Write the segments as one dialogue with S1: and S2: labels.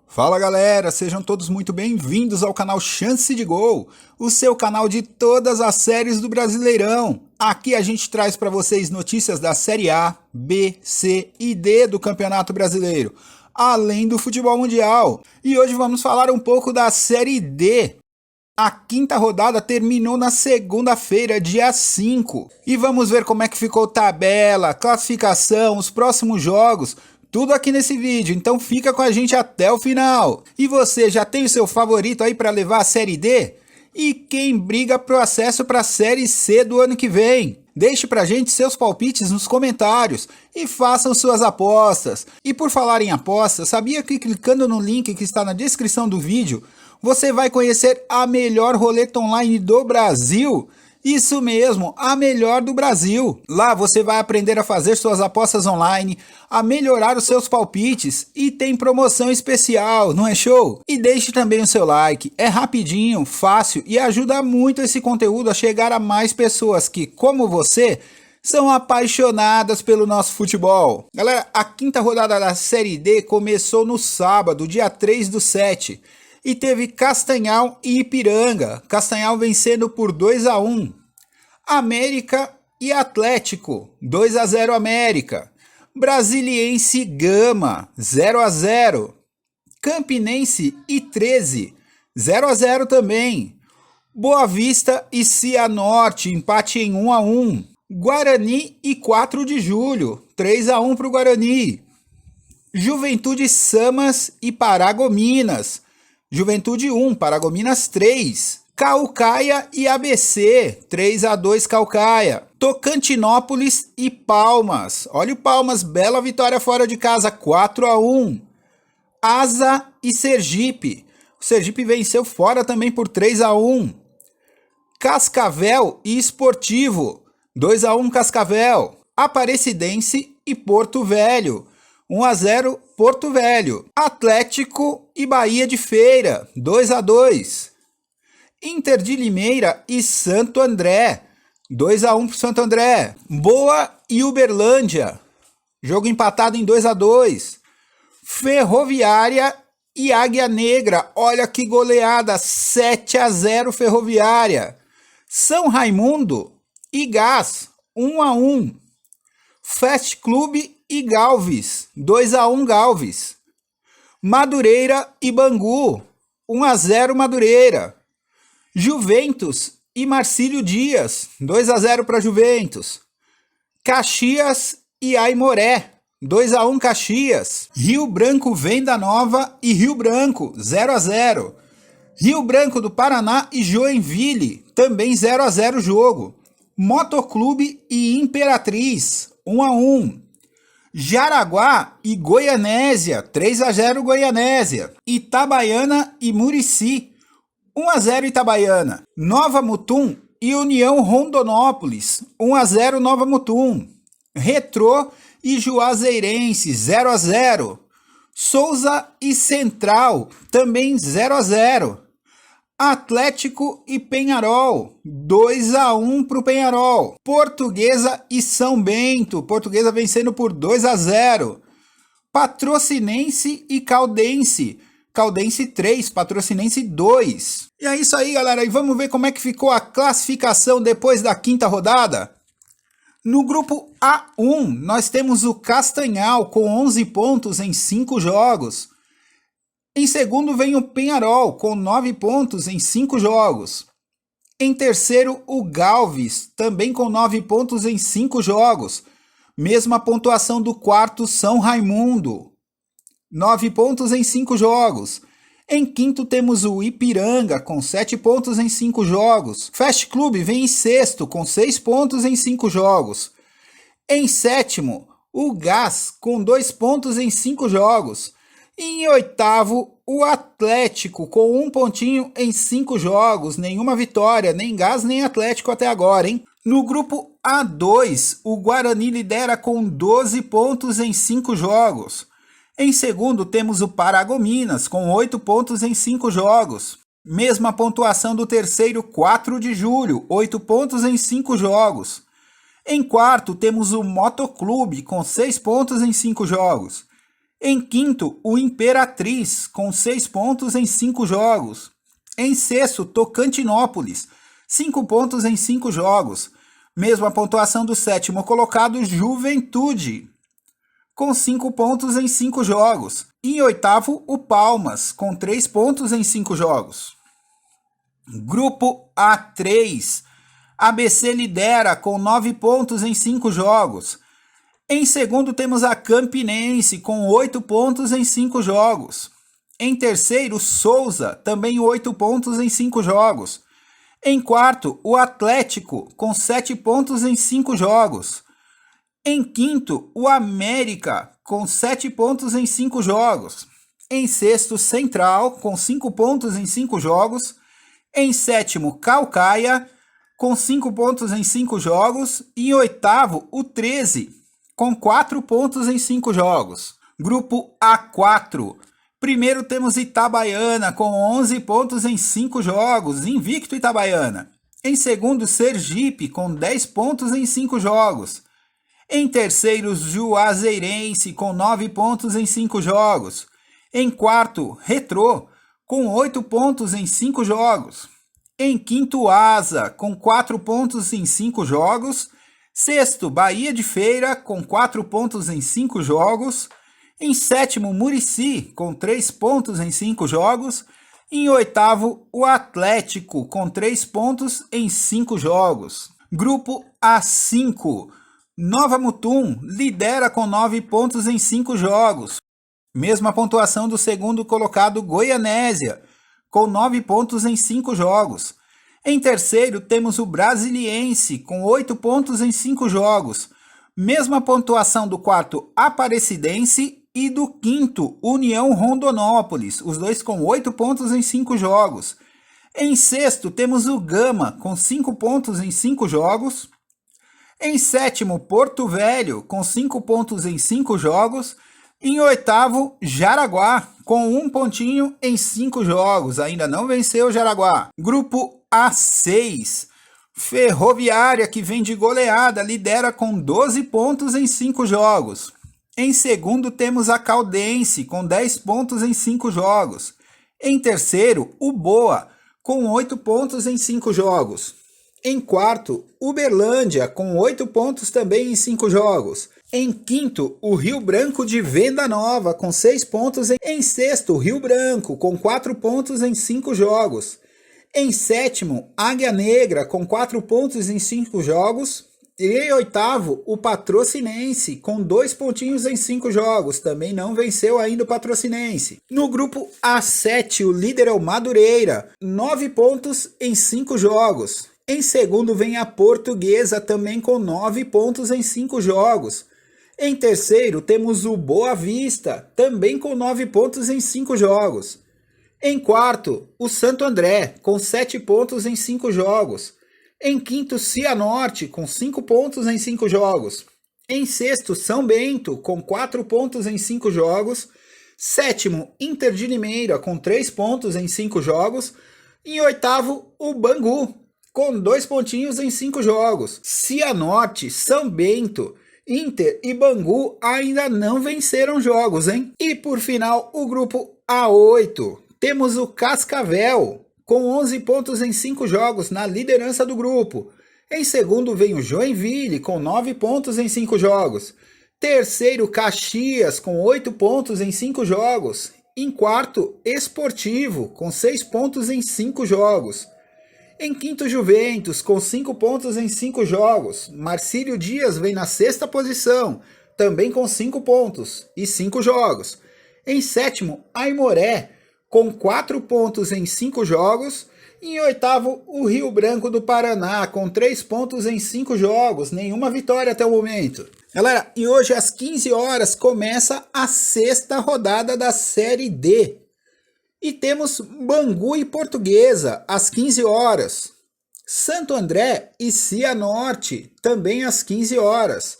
S1: Fala galera, sejam todos muito bem-vindos ao canal Chance de Gol, o seu canal de todas as séries do Brasileirão. Aqui a gente traz para vocês notícias da Série A, B, C e D do Campeonato Brasileiro, além do futebol mundial. E hoje vamos falar um pouco da Série D. A quinta rodada terminou na segunda-feira, dia 5. E vamos ver como é que ficou tabela, classificação, os próximos jogos. Tudo aqui nesse vídeo, então fica com a gente até o final. E você já tem o seu favorito aí para levar a Série D? E quem briga pro acesso para a Série C do ano que vem? Deixe pra gente seus palpites nos comentários e façam suas apostas. E por falar em apostas, sabia que clicando no link que está na descrição do vídeo, você vai conhecer a melhor roleta online do Brasil? Isso mesmo, a melhor do Brasil. Lá você vai aprender a fazer suas apostas online, a melhorar os seus palpites e tem promoção especial, não é show? E deixe também o seu like, é rapidinho, fácil e ajuda muito esse conteúdo a chegar a mais pessoas que, como você, são apaixonadas pelo nosso futebol. Galera, a quinta rodada da Série D começou no sábado, dia 3/7. E teve Castanhal e Ipiranga. Castanhal vencendo por 2-1. América e Atlético, 2-0 América. Brasiliense e Gama, 0-0. Campinense e 13, 0-0 também. Boa Vista e Cianorte, empate em 1-1. Guarani e 4 de Julho, 3-1 para o Guarani. Juventude Samas e Paragominas. Juventude 1, Paragominas 3. Caucaia e ABC, 3-2 Caucaia. Tocantinópolis e Palmas. Olha o Palmas, bela vitória fora de casa, 4-1. Asa e Sergipe. O Sergipe venceu fora também por 3-1. Cascavel e Esportivo, 2-1 Cascavel. Aparecidense e Porto Velho, 1-0 Porto Velho. Atlético e Bahia de Feira, 2-2. Inter de Limeira e Santo André, 2-1 para Santo André. Boa e Uberlândia, jogo empatado em 2-2. Ferroviária e Águia Negra, olha que goleada, 7-0 Ferroviária. São Raimundo e Gás, 1-1. Fast Club e Galves, 2-1 Galves. Madureira e Bangu, 1-0 Madureira. Juventus e Marcílio Dias, 2-0 para Juventus. Caxias e Aimoré, 2-1 Caxias. Rio Branco Venda Nova e Rio Branco, 0-0. Rio Branco do Paraná e Joinville, também 0-0 jogo. Motoclube e Imperatriz, 1-1. Jaraguá e Goianésia, 3-0 Goianésia. Itabaiana e Murici, 1-0 Itabaiana. Nova Mutum e União Rondonópolis, 1-0 Nova Mutum. Retrô e Juazeirense, 0-0. Souza e Central, também 0-0. Atlético e Penharol, 2-1 para o Penharol. Portuguesa e São Bento, Portuguesa vencendo por 2-0. Patrocinense e Caldense, Caldense 3, Patrocinense 2. E é isso aí, galera, e vamos ver como é que ficou a classificação depois da quinta rodada? No grupo A1, nós temos o Castanhal com 11 pontos em 5 jogos. Em segundo vem o Penharol, com 9 pontos em 5 jogos. Em terceiro, o Galves, também com 9 pontos em 5 jogos. Mesma pontuação do quarto São Raimundo, 9 pontos em 5 jogos. Em quinto temos o Ipiranga, com 7 pontos em 5 jogos. Fast Club vem em sexto, com 6 pontos em 5 jogos. Em sétimo, o Gás, com 2 pontos em 5 jogos. E em oitavo, o Atlético, com 1 pontinho em 5 jogos. Nenhuma vitória, nem Gás nem Atlético até agora, hein? No grupo A2, o Guarani lidera com 12 pontos em 5 jogos. Em segundo, temos o Paragominas, com 8 pontos em 5 jogos. Mesma pontuação do terceiro, 4 de Julho, 8 pontos em 5 jogos. Em quarto, temos o Motoclube, com 6 pontos em 5 jogos. Em quinto, o Imperatriz, com 6 pontos em 5 jogos. Em sexto, Tocantinópolis, 5 pontos em 5 jogos. Mesma pontuação do sétimo colocado, Juventude, com 5 pontos em 5 jogos. E em oitavo, o Palmas, com 3 pontos em 5 jogos. Grupo A3, ABC lidera com 9 pontos em 5 jogos. Em segundo, temos a Campinense, com 8 pontos em 5 jogos. Em terceiro, Souza, também 8 pontos em 5 jogos. Em quarto, o Atlético, com 7 pontos em 5 jogos. Em quinto, o América, com 7 pontos em 5 jogos. Em sexto, Central, com 5 pontos em 5 jogos. Em sétimo, Caucaia, com 5 pontos em 5 jogos. E em oitavo, o 13, com 4 pontos em 5 jogos. Grupo A4. Primeiro temos Itabaiana, com 11 pontos em 5 jogos, invicto Itabaiana. Em segundo, Sergipe, com 10 pontos em 5 jogos. Em terceiro, Juazeirense, com 9 pontos em 5 jogos. Em quarto, Retrô, com 8 pontos em 5 jogos. Em quinto, Asa, com 4 pontos em 5 jogos. Sexto, Bahia de Feira, com 4 pontos em 5 jogos. Em sétimo, Murici, com 3 pontos em 5 jogos. Em oitavo, o Atlético, com 3 pontos em 5 jogos. Grupo A5. Nova Mutum lidera com 9 pontos em 5 jogos. Mesma pontuação do segundo colocado, Goianésia, com 9 pontos em 5 jogos. Em terceiro, temos o Brasiliense, com 8 pontos em 5 jogos. Mesma pontuação do quarto, Aparecidense, e do quinto, União Rondonópolis, os dois com 8 pontos em 5 jogos. Em sexto, temos o Gama, com 5 pontos em 5 jogos. Em sétimo, Porto Velho, com 5 pontos em 5 jogos. Em oitavo, Jaraguá, com 1 pontinho em 5 jogos. Ainda não venceu o Jaraguá. Grupo A6. Ferroviária, que vem de goleada, lidera com 12 pontos em 5 jogos. Em segundo, temos a Caldense, com 10 pontos em 5 jogos. Em terceiro, o Boa, com 8 pontos em 5 jogos. Em quarto, Uberlândia, com 8 pontos também em 5 jogos. Em quinto, o Rio Branco de Venda Nova, com 6 pontos. Em sexto, Rio Branco, com 4 pontos em 5 jogos. Em sétimo, Águia Negra, com 4 pontos em 5 jogos. E em oitavo, o Patrocinense, com 2 pontinhos em 5 jogos. Também não venceu ainda o Patrocinense. No grupo A7, o líder é o Madureira, 9 pontos em 5 jogos. Em segundo vem a Portuguesa, também com 9 pontos em 5 jogos. Em terceiro, temos o Boa Vista, também com 9 pontos em 5 jogos. Em quarto, o Santo André, com 7 pontos em 5 jogos. Em quinto, Cianorte, com 5 pontos em 5 jogos. Em sexto, São Bento, com 4 pontos em 5 jogos. Sétimo, Inter de Limeira, com 3 pontos em 5 jogos. Em oitavo, o Bangu, com 2 pontinhos em 5 jogos. Cianorte, São Bento, Inter e Bangu ainda não venceram jogos, hein? E por final, o grupo A8. Temos o Cascavel, com 11 pontos em 5 jogos, na liderança do grupo. Em segundo vem o Joinville, com 9 pontos em 5 jogos. Terceiro, Caxias, com 8 pontos em 5 jogos. Em quarto, Esportivo, com 6 pontos em 5 jogos. Em quinto, Juventus, com 5 pontos em 5 jogos. Marcílio Dias vem na sexta posição, também com 5 pontos e 5 jogos. Em sétimo, Aimoré, com 4 pontos em 5 jogos. E em oitavo, o Rio Branco do Paraná, com 3 pontos em 5 jogos. Nenhuma vitória até o momento. Galera, e hoje às 15 horas começa a sexta rodada da Série D. E temos Bangu e Portuguesa às 15 horas. Santo André e Cianorte também às 15 horas.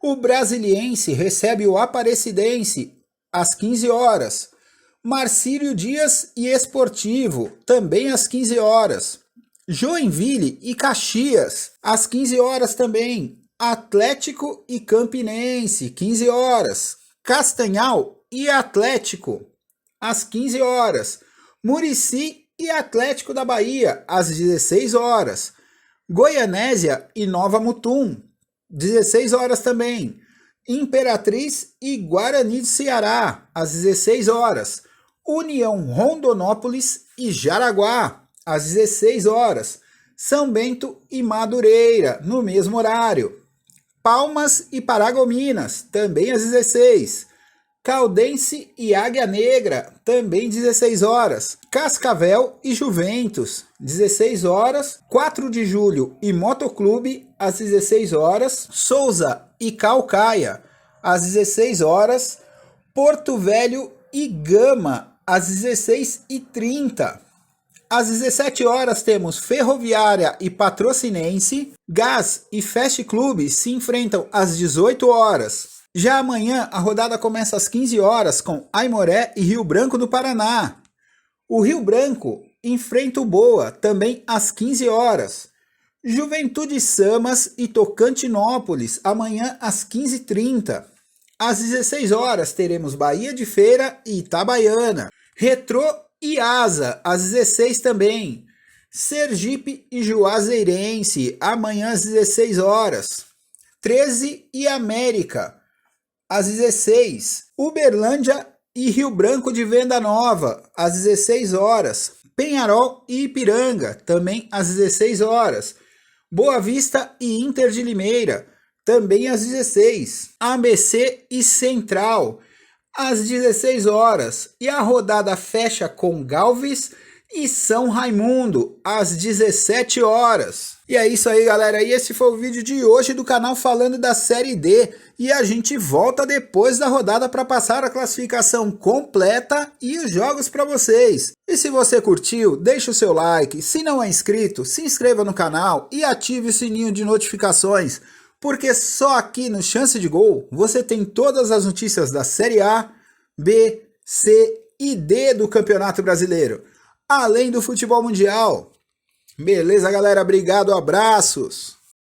S1: O Brasiliense recebe o Aparecidense às 15 horas. Marcílio Dias e Esportivo, também às 15 horas. Joinville e Caxias, às 15 horas também. Atlético e Campinense, 15 horas. Castanhal e Atlético, às 15 horas. Muricy e Atlético da Bahia, às 16 horas. Goianésia e Nova Mutum, 16 horas também. Imperatriz e Guarani de Ceará, às 16 horas. União Rondonópolis e Jaraguá, às 16 horas. São Bento e Madureira, no mesmo horário. Palmas e Paragominas, também às 16. Caldense e Águia Negra, também 16 horas. Cascavel e Juventus, 16 horas. 4 de Julho e Motoclube, às 16 horas. Souza e Caucaia, às 16 horas. Porto Velho e Gama, às 16h30. Às 17 horas temos Ferroviária e Patrocinense. Gás e Fast Clube se enfrentam às 18 horas. Já amanhã a rodada começa às 15 horas com Aimoré e Rio Branco do Paraná. O Rio Branco enfrenta o Boa, também às 15 horas. Juventude Samas e Tocantinópolis, amanhã às 15h30. Às 16 horas teremos Bahia de Feira e Itabaiana. Retrô e Asa, às 16 também. Sergipe e Juazeirense, amanhã às 16 horas. 13 e América, às 16. Uberlândia e Rio Branco de Venda Nova, às 16 horas. Penharol e Ipiranga, também às 16 horas. Boa Vista e Inter de Limeira, também às 16. ABC e Central, às 16 horas. E a rodada fecha com Galves e São Raimundo, às 17 horas. E é isso aí, galera. E esse foi o vídeo de hoje do canal falando da Série D. E a gente volta depois da rodada para passar a classificação completa e os jogos para vocês. E se você curtiu, deixa o seu like. Se não é inscrito, se inscreva no canal e ative o sininho de notificações. Porque só aqui no Chance de Gol você tem todas as notícias da Série A, B, C e D do Campeonato Brasileiro, além do futebol mundial. Beleza, galera? Obrigado, abraços!